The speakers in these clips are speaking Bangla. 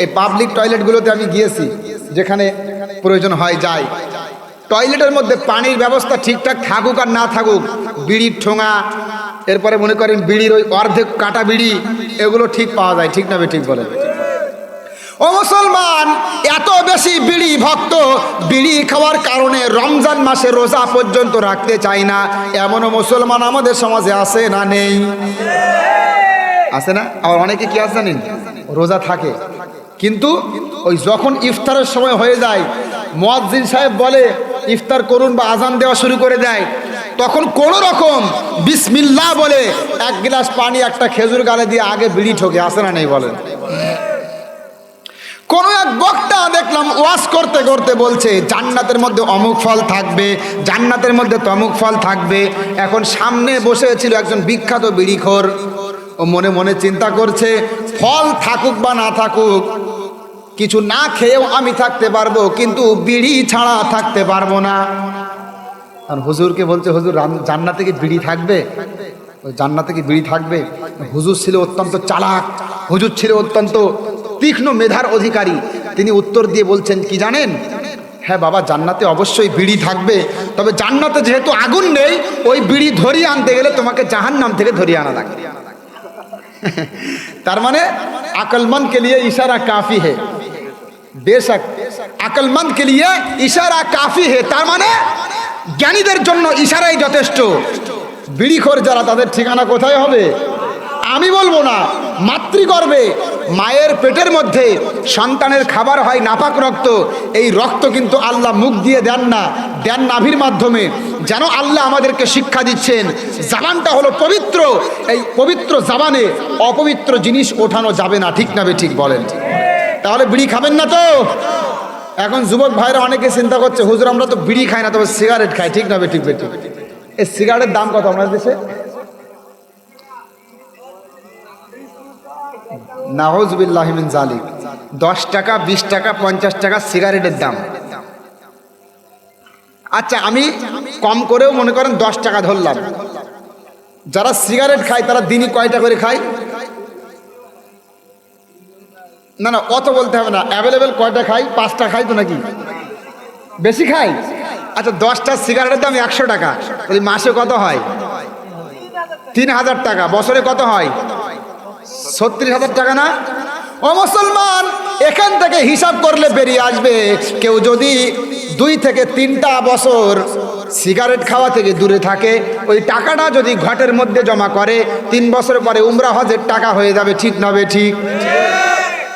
এই পাবলিক টয়লেটগুলোতে আমি গিয়েছি, যেখানে প্রয়োজন হয় যাই। টয়লেটের মধ্যে পানির ব্যবস্থা ঠিকঠাক থাকুক আর না থাকুক, বিড়ির ঠোঙা, এরপরে মনে করেন বিড়ির ওই অর্ধেক কাটা বিড়ি, এগুলো ঠিক পাওয়া যায়। ঠিক না ঠিক বলেন? ও মুসলমান, এত বেশি বিড়ি ভক্ত, বিড়ি খাওয়ার কারণে রমজান মাসে রোজা পর্যন্ত রাখতে চায় না, এমনও মুসলমান আমাদের সমাজে আছে না নেই? আছে না? আবার অনেকে কি আছে জানেন, রোজা থাকে কিন্তু ওই যখন ইফতারের সময় হয়ে যায়, মুয়াজ্জিন সাহেব বলে ইফতার করুন বা আজান দেওয়া শুরু করে দেয়, তখন কোনো রকম বিসমিল্লাহ বলে এক গ্লাস পানি একটা খেজুর গালে দিয়ে আগে বিড়ি ঠোকে। আছে না নেই বলেন? কোন এক বক্তা দেখলাম ওয়াজ করতে করতে বলছে জান্নাতের মধ্যে অমুক ফল থাকবে, জান্নাতের মধ্যে তমুক ফল থাকবে। এখন সামনে বসে ছিল একজন বিখ্যাত বিড়িখোর, ও মনে মনে চিন্তা করছে ফল থাকুক বা না থাকুক, কিছু না খেয়েও আমি থাকতে পারবো, কিন্তু বিড়ি ছাড়া থাকতে পারবো না। আর হুজুরকে বলছে, হুজুর জান্নাতে কি বিড়ি থাকবে? ওই জান্নাতে কি বিড়ি থাকবে? হুজুর ছিল অত্যন্ত চালাক, হুজুর ছিল অত্যন্ত তীক্ষ্ণ মেধার অধিকারী। তিনি উত্তর দিয়ে বলছেন কি জানেন, হ্যাঁ বাবা, জান্নাতে অবশ্যই বিড়ি থাকবে, তবে জান্নাতে যেহেতু আগুন নেই, ওই বিড়ি ধরিয়ে আনতে গেলে তোমাকে জাহান্নাম থেকে ধরিয়ে আনা লাগবে। তার মানে আকলমন্দ কে লিয়ে ইশারা কাফি হে, বেশক আকলমন্দ কে লিয়ে ইশারা কাফি হে, তার মানে জ্ঞানীদের জন্য ইশারাই যথেষ্ট। বিড়িখোর যারা, তাদের ঠিকানা কোথায় হবে? আমি বলবো না, মাতৃগর্ভে মায়ের পেটের মধ্যে সন্তানের খাবার হয় নাপাক রক্ত, এই রক্ত কিন্তু আল্লাহ মুখ দিয়ে দেন না, দেন নাভির মাধ্যমে। যেন আল্লাহ আমাদেরকে শিক্ষা দিচ্ছেন জাবানটা হলো পবিত্র, এই পবিত্র জাবানে অপবিত্র জিনিস ওঠানো যাবে না। ঠিক না ঠিক বলেন? তাহলে বিড়ি খাবেন না তো? এখন যুবক ভাইরা অনেকে চিন্তা করছে, হুজুর আমরা তো বিড়ি খাই না, তবে সিগারেট খাই। ঠিক না ঠিক? এই সিগারেটের দাম কত আপনার দেশে? নাউযুবিল্লাহি মিন যালিক। 10 টাকা, 20 টাকা, 50 টাকা সিগারেটের দাম। আচ্ছা, আমি কম করেও মনে করেন 10 টাকা ধরলাম। যারা সিগারেট খায় তারা দিনই কয়টা করে খায়? না না, অত বলতে হবে না, অ্যাভেলেবেল কয়টা খাই? 5টা খাই তো নাকি? বেশি খাই? আচ্ছা, 10টা সিগারেটের দাম 100 টাকা, এই মাসে কত হয়? 3000 টাকা। বছরে কত হয়? 36,000 টাকা না? ও মুসলমান, এখান থেকে হিসাব করলে বেরিয়ে আসবে, কেউ যদি 2 থেকে 3টা বছর সিগারেট খাওয়া থেকে দূরে থাকে, ওই টাকাটা যদি ঘটের মধ্যে জমা করে, 3 বছর পরে উমরা হজের টাকা হয়ে যাবে। ঠিক না ঠিক?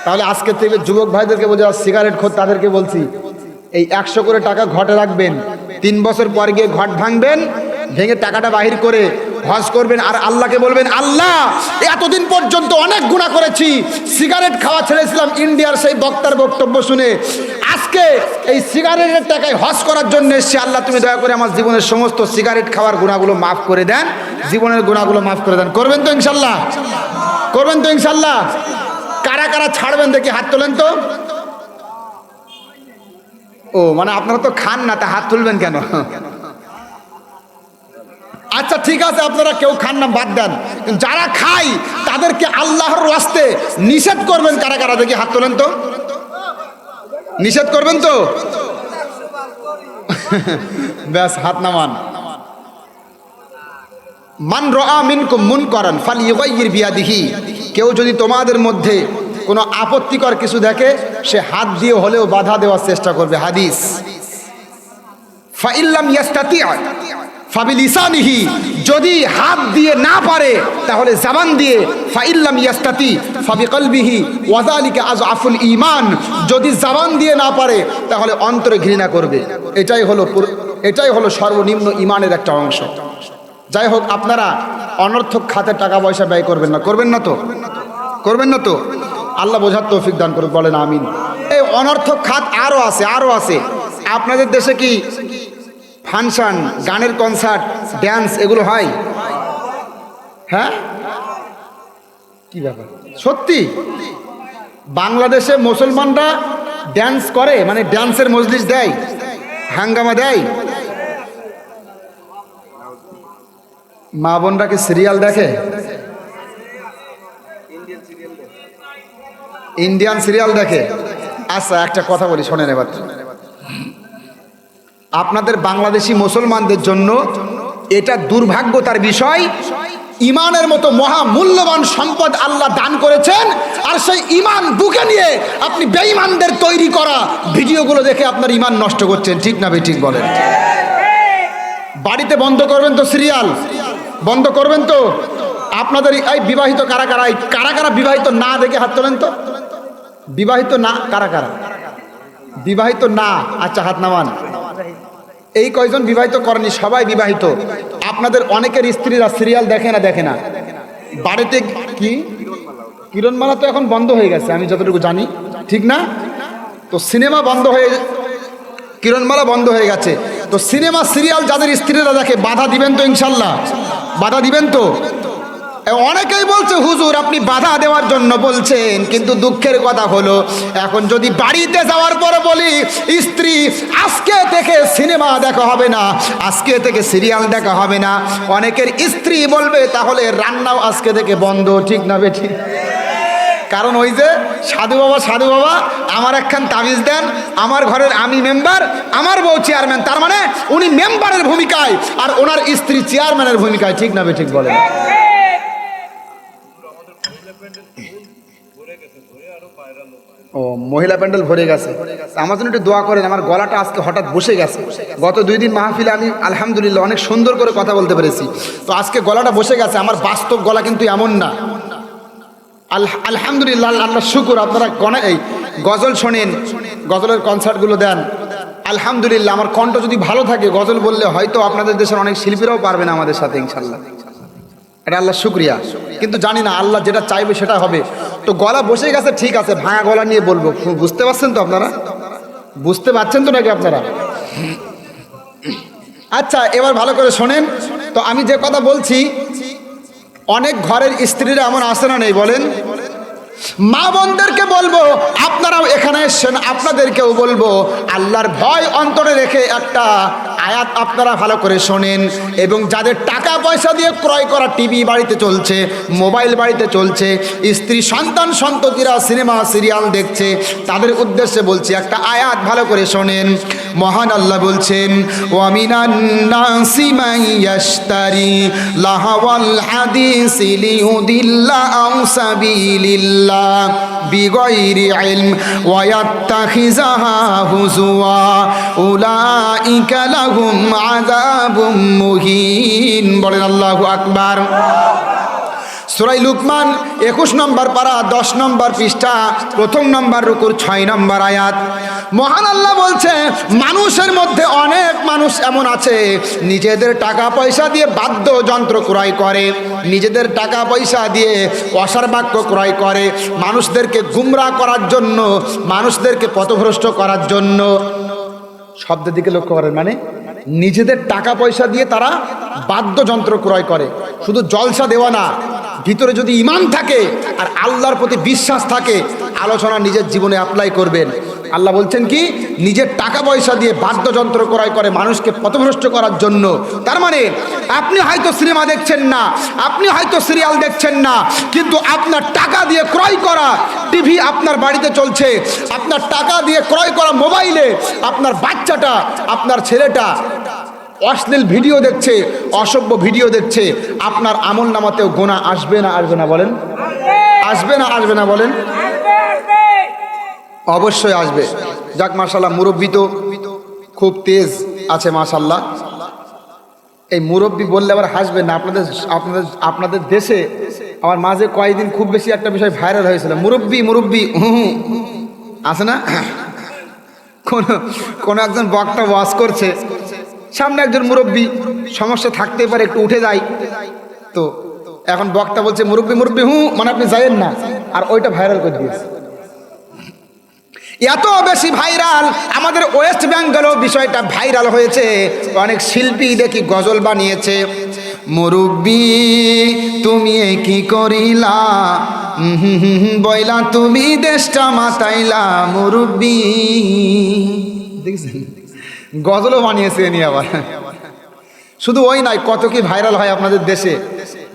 তাহলে আজকে থেকে যুবক ভাইদেরকে বলছি, সিগারেট খোর তাদেরকে বলছি, এই 100 করে টাকা ঘটে রাখবেন, 3 বছর পর গিয়ে ঘট ভাঙবেন, ভেঙে টাকাটা বাহির করে হজ করবেন, আর আল্লাহকে বলবেন, আল্লাহ এতদিন পর্যন্ত অনেক গুনাহ করেছি, সিগারেট খাওয়া ছেড়েছিলাম ইন্ডিয়ার সেই বক্তার বক্তব্য শুনে, আজকে এই সিগারেটের টাকায় হজ করার জন্য এসেছি, আল্লাহ তুমি দয়া করে আমার জীবনের সমস্ত সিগারেট খাওয়ার গুনাহগুলো মাফ করে দেন, জীবনের গুনাহগুলো মাফ করে দেন। করবেন তো ইনশাল্লাহ? করবেন তো ইনশাল্লাহ? কারা কারা ছাড়বেন দেখি হাত তোলেন তো। ও মানে আপনারা তো খান না, তা হাত তুলবেন কেন? আচ্ছা ঠিক আছে, আপনারা কেউ খান না, বাদ দেন। যারা খায় তাদেরকে আল্লাহর রাস্তে নিষেধ করবেন কারা কারা দেখি হাত তোলেন তো। নিষেধ করবেন তো? ব্যাস, হাত নামান। মান রাআ মিনকুম মুনকারান ফালইউগাইয়ির বিয়াদিহি, কেউ যদি তোমাদের মধ্যে কোনো আপত্তিকর কিছু দেখে, সে হাত দিয়ে হলেও বাধা দেওয়ার চেষ্টা করবে। হাদিস। ফাইল্লাম ইয়াস্তাতি' ফাবিলিসানিহি, যদি হাত দিয়ে না পারে তাহলে জবান দিয়ে, ফাইল্লাম ইয়াস্তাতি ফাবিকলবিহি ওয়াযালিকা আযআফুল ঈমান, যদি জবান দিয়ে না পারে তাহলে অন্তরে ঘৃণা করবে। এটাই হলো সর্বনিম্ন ঈমানের একটা অংশ। যাই হোক, আপনারা অনর্থক খাতে টাকা পয়সা ব্যয় করবেন না। করবেন না তো? করবেন না তো? আল্লাহ বোঝার তৌফিক দান করুন, বলেন আমিন। এই অনর্থক খাত আরো আছে। আপনাদের দেশে কি ফাংশন, গানের কনসার্ট, ড্যান্স এগুলো হয়? হ্যাঁ, কি ব্যাপার? সত্যি বাংলাদেশে মুসলমানরা ড্যান্স করে, মানে ড্যান্সের মজলিস দেয়, হাঙ্গামা দেয়। মা বোনরা কি সিরিয়াল দেখে? ইন্ডিয়ান সিরিয়াল দেখে? আচ্ছা একটা কথা বলি শোনেন এবার। আপনাদের বাংলাদেশি মুসলমানদের জন্য এটা দুর্ভাগ্যতার বিষয়, ইমানের মতো মহা মূল্যবান সম্পদ আল্লাহ দান করেছেন, আর সেই ইমান বুকে নিয়ে আপনি বেঈমানদের তৈরি করা ভিডিওগুলো দেখে আপনার ইমান নষ্ট করছেন। ঠিক না বে ঠিক বলেন? বাড়িতে বন্ধ করবেন তো সিরিয়াল, বন্ধ করবেন তো। আপনাদের এই বিবাহিত কারা কারা, এই কারা কারা বিবাহিত না দেখে হাত তোলেন তো। বিবাহিত না কারা কারা? বিবাহিত না, আচ্ছা হাত নামান। এই কয়জন বিবাহিত করেনি? সবাই বিবাহিত। আপনাদের অনেকের স্ত্রীরা সিরিয়াল দেখে না? দেখে না। বাড়িতে কি কিরণমালা তো এখন বন্ধ হয়ে গেছে আমি যতটুকু জানি, ঠিক না? তো সিনেমা বন্ধ হয়ে, কিরণমালা বন্ধ হয়ে গেছে, তো সিনেমা সিরিয়াল যাদের স্ত্রীরা দেখে বাধা দিবেন তো? ইনশাল্লাহ বাধা দিবেন তো? অনেকেই বলছে হুজুর আপনি বাধা দেওয়ার জন্য বলছেন, কিন্তু দুঃখের কথা হলো এখন যদি বাড়িতে যাওয়ার পরে বলি স্ত্রী আজকে থেকে সিনেমা দেখা হবে না, আজকে থেকে সিরিয়াল দেখা হবে না, অনেকের স্ত্রী বলবে তাহলে রান্নাও আজকে থেকে বন্ধ। ঠিক না বে ঠিক? কারণ ওই যে সাধু বাবা আমার একখান তাবিজ দেন, আমার ঘরের আমি মেম্বার, আমার বউ চেয়ারম্যান, তার মানে উনি মেম্বারের ভূমিকায় আর ওনার স্ত্রী চেয়ারম্যানের ভূমিকায়। ঠিক না বে ঠিক বলেন? ও মহিলা প্যান্ডেল ভরে গেছে, আমার জন্য একটু দোয়া করেন। আমার গলাটা আজকে হঠাৎ বসে গেছে, গত 2 দিন মাহফিলে আমি আলহামদুলিল্লাহ অনেক সুন্দর করে কথা বলতে পেরেছি, তো আজকে গলাটা বসে গেছে। আমার বাস্তব গলা কিন্তু এমন না। আলহামদুলিল্লাহ, আল্লাহ শুকুর। আপনারা এই গজল শোনেন, গজলের কনসার্টগুলো দেন, আলহামদুলিল্লাহ। আমার কণ্ঠ যদি ভালো থাকে গজল বললে হয়তো আপনাদের দেশের অনেক শিল্পীরাও পারবে না আমাদের সাথে ইনশাল্লাহ। এটা আল্লাহ শুক্রিয়া, কিন্তু জানি না আল্লাহ যেটা চাইবে সেটা হবে। তো গলা বসে গেছে, ঠিক আছে, ভাঙা গলা নিয়ে বলবো। বুঝতে পারছেন তো আপনারা? বুঝতে পারছেন তো নাকি আপনারা? আচ্ছা এবার ভালো করে শোনেন তো, আমি যে কথা বলছি অনেক ঘরের স্ত্রীরা এমন আসে না নেই বলেন? মা বোনদেরকে বলবো আপনারাও এখানে এসেছেন, আপনাদেরকেও বলবো আল্লাহর ভয় অন্তরে রেখে একটা আয়াত আপনারা ভালো করে শোনেন। এবং যাদের টাকা পয়সা দিয়ে ক্রয় করা টিভি বাড়িতে চলছে, মোবাইল বাড়িতে চলছে, স্ত্রী সন্তান সন্ততিরা সিনেমা সিরিয়াল দেখছে, তাদের উদ্দেশ্যে বলছি একটা আয়াত ভালো করে শোনেন। মহান আল্লাহ বলছেন ওয়ামিনান নাসি মান ইয়াশতারি লাহাওয়াল হাদিসি লিউদিল্লা আন সাবিলিল্লাহ বিগাইরি ইলম ওয়া ইয়াত্তাখিযাহা হুজুয়া উলাইকা লাহুম আযাবুম মুহিন। বলেন আল্লাহু আকবার। সূরা লুকমান 21 নম্বর পারা 10 নম্বর পৃষ্ঠা 1 নম্বর রুকুর 6 নম্বর আয়াত। মহান আল্লাহ বলছে মানুষের মধ্যে অনেক মানুষ এমন আছে নিজেদের টাকা পয়সা দিয়ে বাদ্যযন্ত্র ক্রয় করে, নিজেদের টাকা পয়সা দিয়ে অসার বাক্য ক্রয় করে, মানুষদেরকে গুমরাহ করার জন্য, মানুষদেরকে পথভ্রষ্ট করার জন্য। শব্দের দিকে লক্ষ্য করেন, মানে নিজেদের টাকা পয়সা দিয়ে তারা বাদ্যযন্ত্র ক্রয় করে। শুধু জলসা দেওয়া না, ভিতরে যদি ঈমান থাকে আর আল্লাহর প্রতি বিশ্বাস থাকে, আলোচনা নিজের জীবনে অ্যাপ্লাই করবেন। আল্লাহ বলছেন কি, নিজের টাকা পয়সা দিয়ে বাদ্যযন্ত্র ক্রয় করে মানুষকে পথভ্রষ্ট করার জন্য। তার মানে আপনি হয়তো সিনেমা দেখছেন না, আপনি হয়তো সিরিয়াল দেখছেন না, কিন্তু আপনার টাকা দিয়ে ক্রয় করা টিভি আপনার বাড়িতে চলছে, আপনার টাকা দিয়ে ক্রয় করা মোবাইলে আপনার বাচ্চাটা, আপনার ছেলেটা অশ্লীল ভিডিও দেখছে, অসভ্য ভিডিও দেখছে, আপনার আমল নামাতেও গুনাহ আসবে না আসবে না বলেন? আসবে না আসবে না বলেন? অবশ্যই আসবে। যাক মাশাআল্লাহ, মুরব্বী তো খুব তেজ আছে মাশাআল্লাহ। এই মুরব্বী বললে আবার হাসবেন না। আপনাদের আপনাদের আপনাদের দেশে আমার মাঝে কয়েকদিন খুব বেশি একটা বিষয় ভাইরাল হয়েছিল, মুরব্বী মুরব্বী আছে না? কোন একজন বক্তা ওয়াজ করছে, সামনে একজন মুরব্বী, সমস্যা থাকতে পারে, একটু উঠে যায়, তো এখন বক্তা বলছে মুরব্বী মুরব্বী মানে আপনি যাইয়েন না, আর ওইটা ভাইরাল করে দিয়েছে। এত বেশি ভাইরাল, আমাদের ওয়েস্ট বেঙ্গলেও বিষয়টা ভাইরাল হয়েছে। অনেক শিল্পী দেখি গজল বানিয়েছে, মুরব্বী তুমি কি করিলা বইলা তুমি দেশটা মাতাইলা মুরব্বী, দেখছেন? গজলও বানিয়েছে নিয়ে আবার। শুধু ওই নয়, কত কি ভাইরাল হয় আপনাদের দেশে।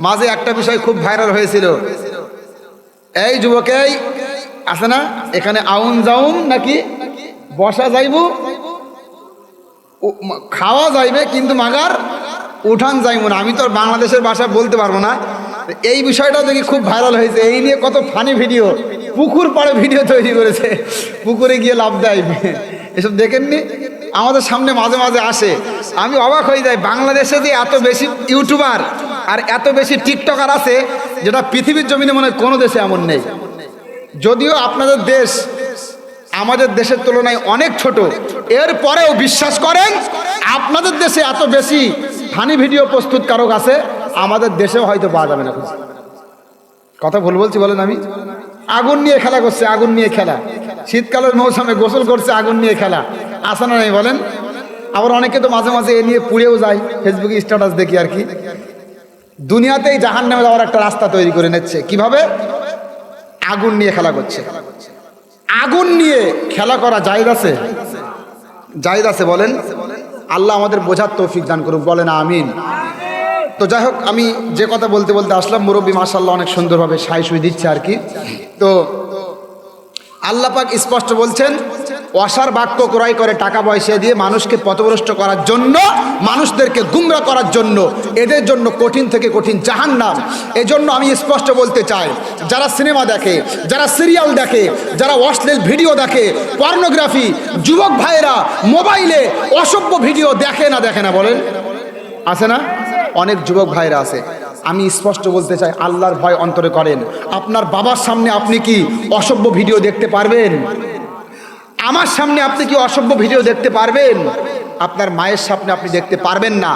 মাঝে একটা বিষয় খুব ভাইরাল হয়েছিল, এই যুবকেই আছে না, এখানে আউন যাউন নাকি বসা যাইব, খাওয়া যাইবে কিন্তু মাগার উঠান যাইব না। আমি তো বাংলাদেশের ভাষা বলতে পারবো না। এই বিষয়টাও দেখি খুব ভাইরাল হয়েছে, এই নিয়ে কত ফানি ভিডিও, পুকুর পাড়ে ভিডিও তৈরি করেছে, পুকুরে গিয়ে লাভ দেয়, এসব দেখেননি? আমাদের সামনে মাঝে মাঝে আসে, আমি অবাক হয়ে যাই। বাংলাদেশে যে এত বেশি ইউটিউবার আর এত বেশি টিকটকার আছে, যেটা পৃথিবীর জমিনে মনে হয় কোনো দেশে এমন নেই। যদিও আপনাদের দেশ আমাদের দেশের তুলনায় অনেক ছোট, এরপরেও বিশ্বাস করেন আপনাদের দেশে এত বেশি ফানি ভিডিও প্রস্তুতকারক আছে, আমাদের দেশেও হয়তো পাওয়া যাবে না। কথা ভুল বলছি বলেন? আমি আগুন নিয়ে খেলা করছে, আগুন নিয়ে খেলা, শীতকালের মৌসুমে গোসল করছে, আগুন নিয়ে খেলা, আসে না নাই বলেন? আবার অনেকে তো মাঝে মাঝে এ নিয়ে পুড়েও যায়, ফেসবুকে স্ট্যাটাস দেখি আর কি। দুনিয়াতেই জাহান্নামে যাওয়ার একটা রাস্তা তৈরি করে নিচ্ছে, কিভাবে? আগুন নিয়ে খেলা করছে। আগুন নিয়ে খেলা করা জায়েজ আছে? জায়েজ আছে বলেন? আল্লাহ আমাদের বোঝার তৌফিক দান করুক, বলেন আমিন। তো যাই হোক, আমি যে কথা বলতে বলতে আসলাম, মুরব্বী মাশাআল্লাহ অনেক সুন্দরভাবে সাই সুই দিচ্ছে আর কি। তো আল্লাহ পাক স্পষ্ট বলছেন, অসার বাক্য ক্রয় করে টাকা পয়সা দিয়ে মানুষকে পথভ্রষ্ট করার জন্য, মানুষদেরকে গুমরা করার জন্য, এদের জন্য কঠিন থেকে কঠিন জাহান্নাম। এজন্য আমি স্পষ্ট বলতে চাই, যারা সিনেমা দেখে, যারা সিরিয়াল দেখে, যারা অশ্লীল ভিডিও দেখে, পর্নোগ্রাফি, যুবক ভাইয়েরা মোবাইলে অসভ্য ভিডিও দেখে না বলেন? আছে না? অনেক যুবক ভাইরা আছে। আমি স্পষ্ট বলতে চাই, আল্লাহর ভয় অন্তরে করেন। আপনার বাবার সামনে আপনি কি অসভ্য ভিডিও দেখতে পারবেন? আমার সামনে আপনি কি অসভ্য ভিডিও দেখতে পারবেন? আপনার মায়ের সামনে আপনি দেখতে পারবেন না,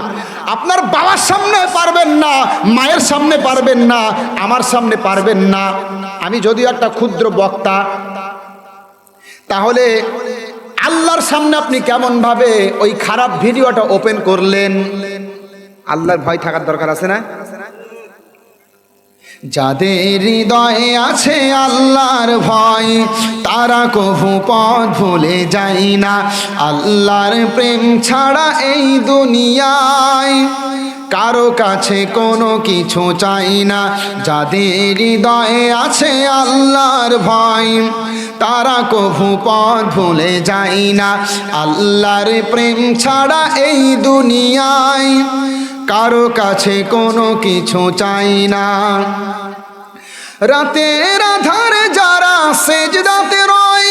আপনার বাবার সামনে পারবেন না, মায়ের সামনে পারবেন না, আমার সামনে পারবেন না। আমি যদিও একটা ক্ষুদ্র বক্তা, তাহলে আল্লাহর সামনে আপনি কেমন ভাবে ওই খারাপ ভিডিওটা ওপেন করলেন? আল্লাহর ভয় থাকার দরকার আছে না? যাদের হৃদয়ে আছে আল্লাহর ভয়, তারা কভু পথ ভুলে যায় না। আল্লাহর প্রেম ছাড়া এই দুনিয়ায় কারো কাছে কোনো কিছু চাই না। যাদের হৃদয়ে আছে আল্লাহর ভয়, তারা কভু পথ ভুলে যায় না। আল্লাহর প্রেম ছাড়া এই দুনিয়ায় কারো কাছে কোনো কিছু চাই না। রাতের আধারে যারা সেজদাতে রয়,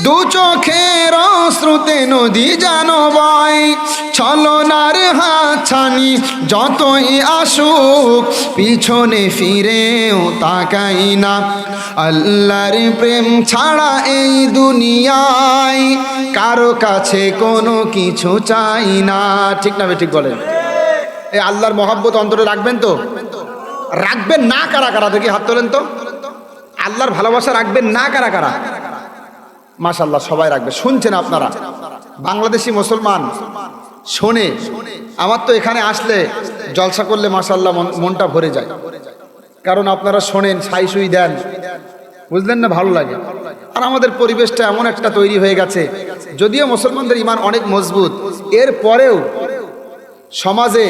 দু চোখের অশ্রুতে নদী যেন বয়। ছলনার হাতছানি যতই আসুক, পিছনে ফিরেও তাকাই না। আল্লাহর প্রেম ছাড়া এই দুনিয়ায় কারো কাছে কোনো কিছু চাই না। ঠিক না ঠিক বলেন? এই আল্লাহর মহব্বত অন্তরে রাখবেন তো? রাখবেন না কারা কারা? দেখি হাত তোলেন তো। আল্লাহর ভালোবাসা রাখবেন না কারা কারা? মাশাআল্লাহ সবাই রাখবে। শুনছেন আপনারা? বাংলাদেশি মুসলমান শোনে। আমার তো এখানে আসলে জলসা করলে মাশাআল্লাহ মনটা ভরে যায়, কারণ আপনারা শোনেন, সাই সুই দেন, বুঝলেন না? ভালো লাগে। আর আমাদের পরিবেশটা এমন একটা তৈরি হয়ে গেছে, যদিও মুসলমানদের ঈমান অনেক মজবুত, এর পরেও সমাজে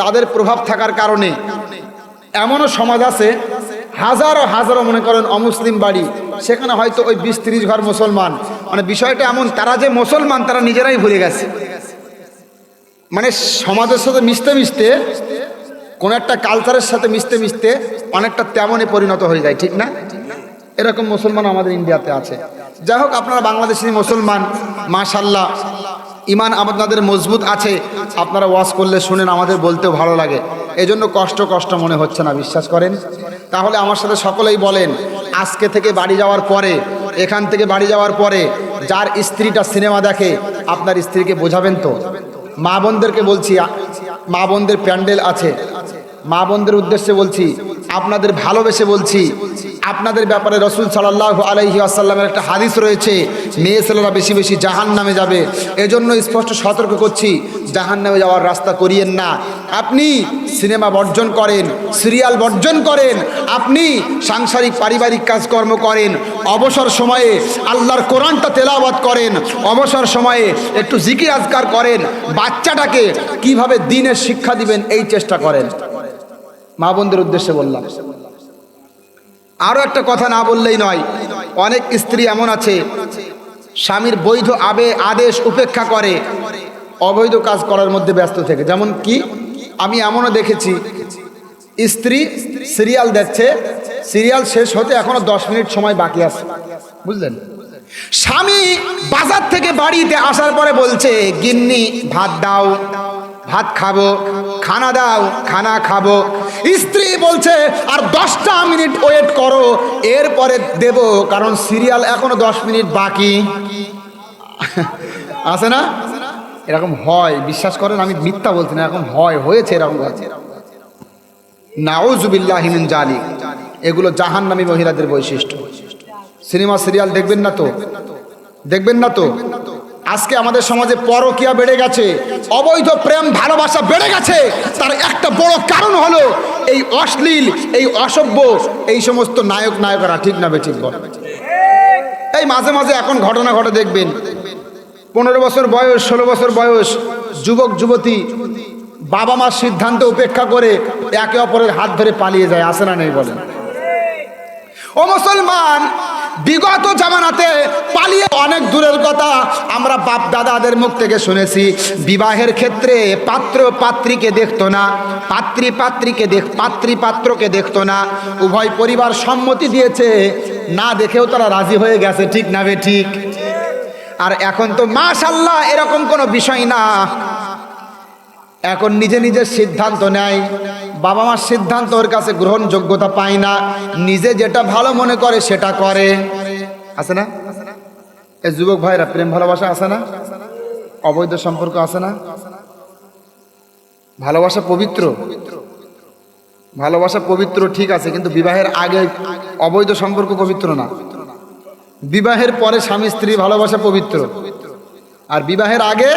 তাদের প্রভাব থাকার কারণে এমনও সমাজ আছে, হাজারো হাজারো মনে করেন অমুসলিম বাড়ি, সেখানে হয়তো ওই 20-30 ঘর মুসলমান। মানে বিষয়টা এমন, তারা যে মুসলমান তারা নিজেরাই ভুলে গেছে। মানে সমাজের সাথে মিশতে মিশতে, কোন একটা কালচারের সাথে মিশতে মিশতে অনেকটা তেমনই পরিণত হয়ে যায়, ঠিক না? এরকম মুসলমান আমাদের ইন্ডিয়াতে আছে। যাই হোক, আপনারা বাংলাদেশি মুসলমান, মাশাআল্লাহ ঈমান আপনাদের মজবুত আছে। আপনারা ওয়াজ করলে শুনেন, আমাদের বলতেও ভালো লাগে, এজন্য কষ্ট মনে হচ্ছে না, বিশ্বাস করেন। তাহলে আমার সাথে সকলেই বলেন, আজকে থেকে বাড়ি যাওয়ার পরে, এখান থেকে বাড়ি যাওয়ার পরে যার স্ত্রীটা সিনেমা দেখে, আপনার স্ত্রীকে বোঝাবেন তো। মা বোনদেরকে বলছি, মা বোনদের প্যান্ডেল আছে, মা বোনদের উদ্দেশ্যে বলছি, আপনাদের ভালোবেসে বলছি, আপনাদের ব্যাপারে রাসূল সাল্লাল্লাহু আলাইহি ওয়াসাল্লামের একটা হাদিস রয়েছে, মেয়ে ছেলেরা বেশি বেশি জাহান্নামে যাবে। এজন্য স্পষ্ট সতর্ক করছি, জাহান্নামে যাওয়ার রাস্তা করিয়েন না। আপনি সিনেমা বর্জন করেন, সিরিয়াল বর্জন করেন, আপনি সাংসারিক পারিবারিক কাজকর্ম করেন, অবসর সময়ে আল্লাহর কোরআনটা তেলাওয়াত করেন, অবসর সময়ে একটু জিকির আজকার করেন, বাচ্চাটাকে কিভাবে দ্বীনের শিক্ষা দিবেন এই চেষ্টা করেন। মা বোনদের উদ্দেশ্যে বললাম। আরো একটা কথা না বললেই নয়, অনেক স্ত্রী এমন আছে স্বামীর বৈধ আদেশ উপেক্ষা করে অবৈধ কাজ করার মধ্যে ব্যস্ত থেকে। যেমন কি আমি এমনও দেখেছি, স্ত্রী সিরিয়াল দেখছে, সিরিয়াল শেষ হতে এখনো 10 মিনিট সময় বাকি আছে, বুঝলেন? স্বামী বাজার থেকে বাড়িতে আসার পরে বলছে, গিন্নি ভাত দাও, ভাত খাবো, খানা দাও, খানা খাবো। স্ত্রী বলছে আর 10টা মিনিট ওয়েট করো, এরপরে দেব, কারণ সিরিয়াল এখনো 10 মিনিট বাকি আছে না? এরকম হয়, বিশ্বাস করেন, আমি মিথ্যা বলছি না, এরকম হয়েছে এরকম। নাউজুবিল্লাহি মিন জালিক। এগুলো জাহান্নামী মহিলাদের বৈশিষ্ট্য। সিনেমা সিরিয়াল দেখবেন না তো, দেখবেন না তো। আজকে আমাদের সমাজে পরকীয়া বেড়ে গেছে, অবৈধ প্রেম ভালোবাসা বেড়ে গেছে। তার একটা বড় কারণ হলো এই অশ্লীল, এই অসভ্য, এই সমস্ত নায়ক নায়িকারা। ঠিক না বেঠিক বল? এই মাঝে মাঝে এখন ঘটনা ঘটে দেখবেন, 15 বছর বয়স, 16 বছর বয়স যুবক যুবতী বাবা মার সিদ্ধান্ত উপেক্ষা করে একে অপরের হাত ধরে পালিয়ে যায়। আসে না নেই বলেন? ও মুসলমান, বিগত জামানাতে পালিয়ে অনেক দূরের কথা, আমরা বাপ দাদাদের মুখ থেকে শুনেছি বিবাহের ক্ষেত্রে পাত্র পাত্রীকে দেখতো না, পাত্রী পাত্রকে দেখতো না, উভয় পরিবার সম্মতি দিয়েছে, না দেখেও তারা রাজি হয়ে গেছে। ঠিক না বেঠিক? আর এখন তো মাশাআল্লাহ এরকম কোনো বিষয় না, এখন নিজে নিজের সিদ্ধান্ত নেয়, বাবা মার সিদ্ধান্ত ওর কাছে গ্রহণযোগ্যতা পায় না, নিজে যেটা ভালো মনে করে সেটা করে। আছে না এই যুবক ভাইরা? প্রেম ভালোবাসা আছে না? অবৈধ সম্পর্ক আছে না? ভালোবাসা পবিত্র, ভালোবাসা পবিত্র ঠিক আছে, কিন্তু বিবাহের আগে অবৈধ সম্পর্ক পবিত্র না। বিবাহের পরে স্বামী স্ত্রী ভালোবাসা পবিত্র, আর বিবাহের আগে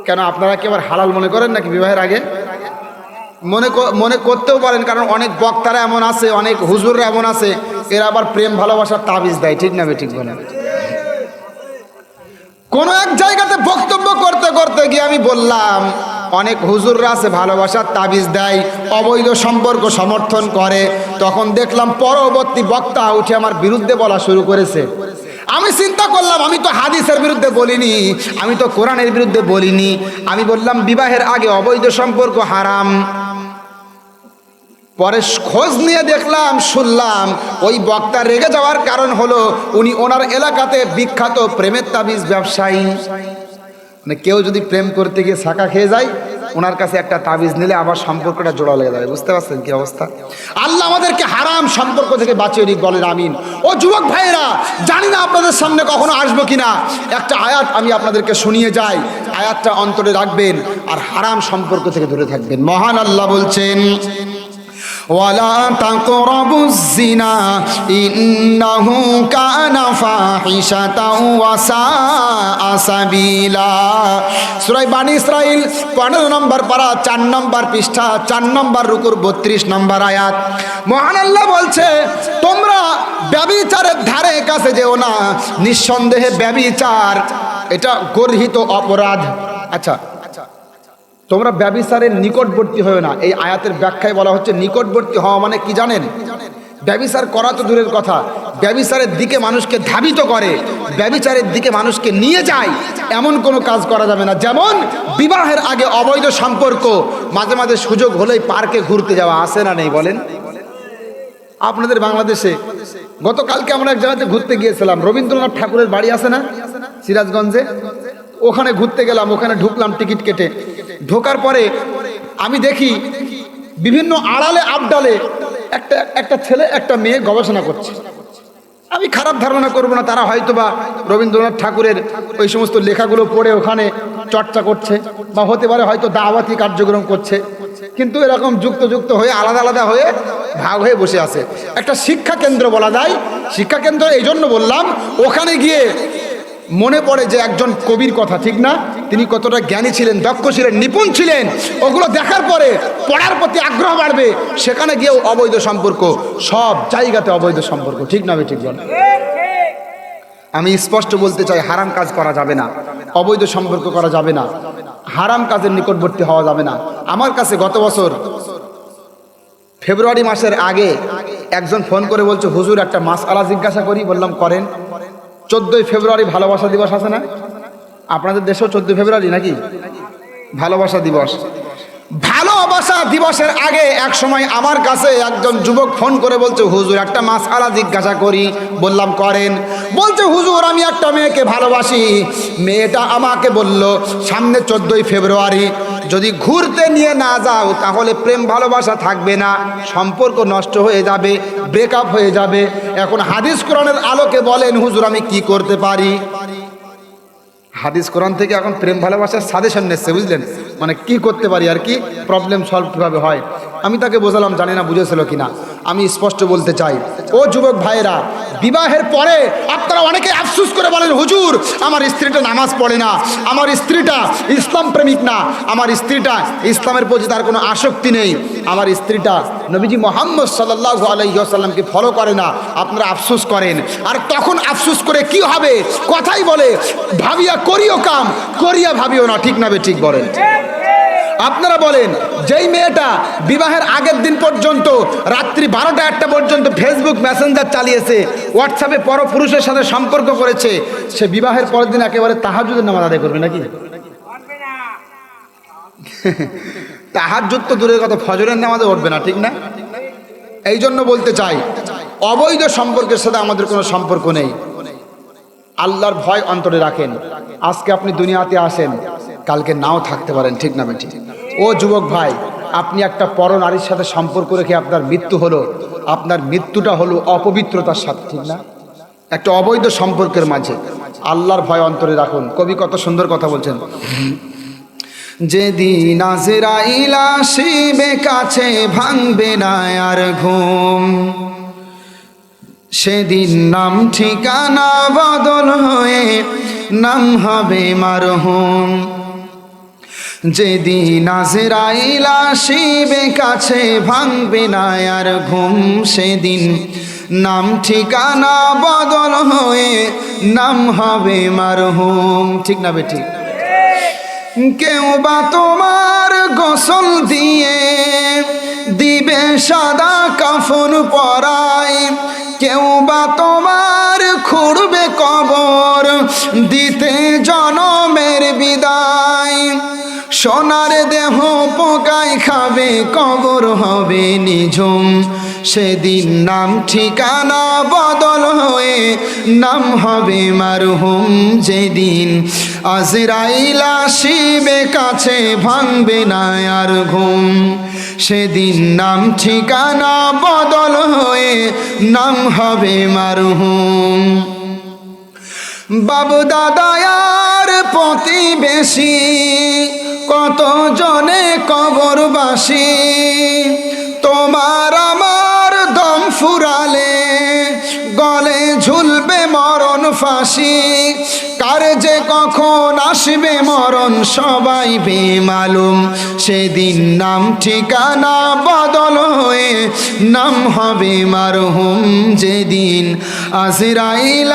কেন? আপনারা কি আবার হালাল মনে করেন নাকি বিবাহের আগে? মনে করতেও পারেন, কারণ অনেক বক্তারা এমন আছে, অনেক হুজুররা এমন আছে, এরা আবার প্রেম ভালোবাসার তাবিজ দেয়। ঠিক না বেঠিক বলেন? কোন এক জায়গাতে বক্তব্য করতে করতে গিয়ে আমি বললাম, অনেক হুজুররা আছে ভালোবাসার তাবিজ দেয়, অবৈধ সম্পর্ক সমর্থন করে। তখন দেখলাম পরবর্তী বক্তা উঠে আমার বিরুদ্ধে বলা শুরু করেছে। আমি চিন্তা করলাম, আমি তো হাদিসের বিরুদ্ধে বলিনি, আমি তো কোরআনের বিরুদ্ধে বলিনি, আমি বললাম বিবাহের আগে অবৈধ সম্পর্ক হারাম। পরে খোঁজ নিয়ে দেখলাম, শুনলাম ওই বক্তা রেগে যাওয়ার কারণ হলো উনি ওনার এলাকাতে বিখ্যাত প্রেমের তাবিজ ব্যবসায়ী। মানে কেউ যদি প্রেম করতে গিয়ে ছাকা খেয়ে যায়, ওনার কাছে একটা তাবিজ নিলে আবার সম্পর্কটা জোড়া লেগে যাবে। বুঝতে পারছেন কি অবস্থা? আল্লাহ আমাদেরকে হারাম সম্পর্ক থেকে বাঁচিয়ে দিক, বলেন আমিন। ও যুবক ভাইয়েরা, জানি না আপনাদের সামনে কখনো আসবো কিনা, একটা আয়াত আমি আপনাদেরকে শুনিয়ে যাই, আয়াতটা অন্তরে রাখবেন আর হারাম সম্পর্ক থেকে দূরে থাকবেন। মহান আল্লাহ বলছেন, ওয়ালা তাকরাবুজ জিনা ইন্নাহু কানা ফাহিশাতাও ওয়া সাআ সাবিলা। সূরা বানী ইসরাইল 15 নম্বর পারা 4 নম্বর পৃষ্ঠা 4 নম্বর রুকুর 32 নম্বর আয়াত। মহান আল্লাহ বলছে, তোমরা ব্যভিচারের ধারে কাছে যেও না, নিঃসন্দেহে ব্যভিচার এটা গর্হিত অপরাধ। আচ্ছা, তোমরা ব্যভিচারের নিকটবর্তী হও না, এই আয়াতের ব্যাখ্যায় বলা হচ্ছে নিকটবর্তী হওয়া মানে কি জানেন? ব্যভিচার করা তো দূরের কথা, ব্যভিচারের দিকে মানুষকে ধাবিত করে, ব্যভিচারের দিকে মানুষকে নিয়ে যায়, এমন কোনো কাজ করা যাবে না। যেমন বিবাহের আগে অবৈধ সম্পর্ক, মাঝে মাঝে সুযোগ হলেই পার্কে ঘুরতে যাওয়া, আছে না নেই বলেন? আপনাদের বাংলাদেশে গতকালকে আমরা এক জায়গাতে ঘুরতে গিয়েছিলাম, রবীন্দ্রনাথ ঠাকুরের বাড়ি আছে না সিরাজগঞ্জে, ওখানে ঘুরতে গেলাম, ওখানে ঢুকলাম টিকিট কেটে। ঢোকার পরে আমি দেখি বিভিন্ন আড়ালে আবডালে একটা ছেলে একটা মেয়ে গবেষণা করছে। আমি খারাপ ধারণা করব না, তারা হয়তোবা রবীন্দ্রনাথ ঠাকুরের ওই সমস্ত লেখাগুলো পড়ে ওখানে চর্চা করছে, বা হতে পারে হয়তো দাওয়াতি কার্যক্রম করছে, কিন্তু এরকম যুক্ত হয়ে আলাদা আলাদা হয়ে ভাগ হয়ে বসে আছে। একটা শিক্ষা কেন্দ্র বলা যায়। শিক্ষা কেন্দ্র এই জন্য বললাম, ওখানে গিয়ে মনে পড়ে যে একজন কবির কথা, ঠিক না? তিনি কতটা জ্ঞানী ছিলেন, দক্ষ ছিলেন, নিপুণ ছিলেন। ওগুলো দেখার পরে পড়ার প্রতি আগ্রহ বাড়বে। সেখানে গিয়েও অবৈধ সম্পর্ক, সব জায়গাতে অবৈধ সম্পর্ক। ঠিক না ঠিক বল? আমি স্পষ্ট বলতে চাই, হারাম কাজ করা যাবে না, অবৈধ সম্পর্ক করা যাবে না, হারাম কাজের নিকটবর্তী হওয়া যাবে না। আমার কাছে গত বছর ফেব্রুয়ারি মাসের আগে একজন ফোন করে বলছে হুজুর একটা মাসআলা জিজ্ঞাসা করি। বললাম করেন। 14ই ফেব্রুয়ারি ভালোবাসা দিবস আছে না? আপনাদের দেশেও 14 ফেব্রুয়ারি নাকি ভালোবাসা দিবস? ভালোবাসা দিবসের আগে এক সময় আমার কাছে একজন যুবক ফোন করে বলছে হুজুর একটা মাসআলা জিজ্ঞাসা করি। বললাম করেন। বলছে হুজুর আমি একটা মেয়েকে ভালোবাসি, মেয়েটা আমাকে বলল সামনে 14ই ফেব্রুয়ারি যদি ঘুরতে নিয়ে না যাও তাহলে প্রেম ভালোবাসা থাকবে না, সম্পর্ক নষ্ট হয়ে যাবে, ব্রেকআপ হয়ে যাবে। এখন হাদিস কোরআনের আলোকে বলেন হুজুর আমি কি করতে পারি? হাদিস কোরআন থেকে এখন প্রেম ভালোবাসার সাজেশন নিচ্ছে, বুঝলেন? মানে কি করতে পারি আর কি, প্রবলেম সলভ কীভাবে হয়। আমি তাকে বোঝালাম, জানি না বুঝেছিল কিনা। আমি স্পষ্ট বলতে চাই, ও যুবক ভাইয়েরা, বিবাহের পরে আপনারা অনেকে আফসোস করে বলেন হুজুর আমার স্ত্রীটা নামাজ পড়ে না, আমার স্ত্রীটা ইসলাম প্রেমিক না, আমার স্ত্রীটা ইসলামের প্রতি তার কোনো আসক্তি নেই, আমার স্ত্রীটা নবীজি মুহাম্মদ সাল্লাল্লাহু আলাইহি ওয়াসাল্লামকে ফলো করে না। আপনারা আফসোস করেন, আর তখন আফসোস করে কি হবে? কথাই বলে ভাবিয়া করিও কাম, করিয়া ভাবিও না। ঠিক না বে ঠিক বলেন? আপনারা বলেন যেই মেয়েটা বিবাহের আগের দিন পর্যন্ত রাত্রি 12টা 1টা পর্যন্ত ফেসবুক মেসেঞ্জার চালিয়েছে, হোয়াটসঅ্যাপে পরপুরুষের সাথে সম্পর্ক করেছে, সে বিবাহের পরের দিন একেবারে তাহাজ্জুদের নামাজ আদায় করবে নাকি? তাহাজ্জুদ তো দূরের কথা, ফজরের নামাজে উঠবে না, ঠিক না? এই জন্য বলতে চাই অবৈধ সম্পর্কের সাথে আমাদের কোনো সম্পর্ক নেই। আল্লাহর ভয় অন্তরে রাখেন। আজকে আপনি দুনিয়াতে আসেন, কালকে নাও থাকতে পারেন, ঠিক না বেঠিক? ও যুবক ভাই, আপনি একটা পরনারীর সাথে সম্পর্ক রেখে আপনার মৃত্যু হলো, আপনার মৃত্যুটা হলো অপবিত্রতার সাথে, ঠিক না? একটা অবৈধ সম্পর্কের মাঝে। আল্লাহর ভয় অন্তরে রাখুন। কবি কত সুন্দর কথা বলছেন, যেদিন আজরাইল আসিবে কাছে ভাঙবে না আর ঘুম, সেদিন নাম ঠিকানা বদল হয়ে নাম হবে মারহুম। যেদিন আজরাইল আসিবে কাছে ভাঙবে না আর ঘুম, সেদিন নাম ঠিকানা বদল হয়ে নাম হবে মারহুম। ঠিক না বেঠিক? কেউ বা তোমার গোসল দিয়ে দিবে সাদা কাফন পরায়, কেউ বা তোমার খুঁড়বে কবর দিতে জনমের বিদায়, সোনার দেহ পোকায় খাবে কবর হবে নিঝুম, সেদিন নাম ঠিকানা বদল হয়ে নাম হবে মারহুম। যেদিন আজরাইল আসিবে কাছে ভাঙবে না আর ঘুম, সেদিন নাম ঠিকানা বদল হয়ে নাম হবে মারহুম। বাবু দাদায়ার প্রতিবেশী কত জনে কবরবাসী, তোমার আমার দম ফুরালে গলে ঝুলবে মরণ ফাঁসি, কার যে কখন আসবে মরণ সবাই বেমালুম, সেদিন নাম ঠিকানা বদল হয়ে নাম হবে মারহুম। যেদিন আজরাইল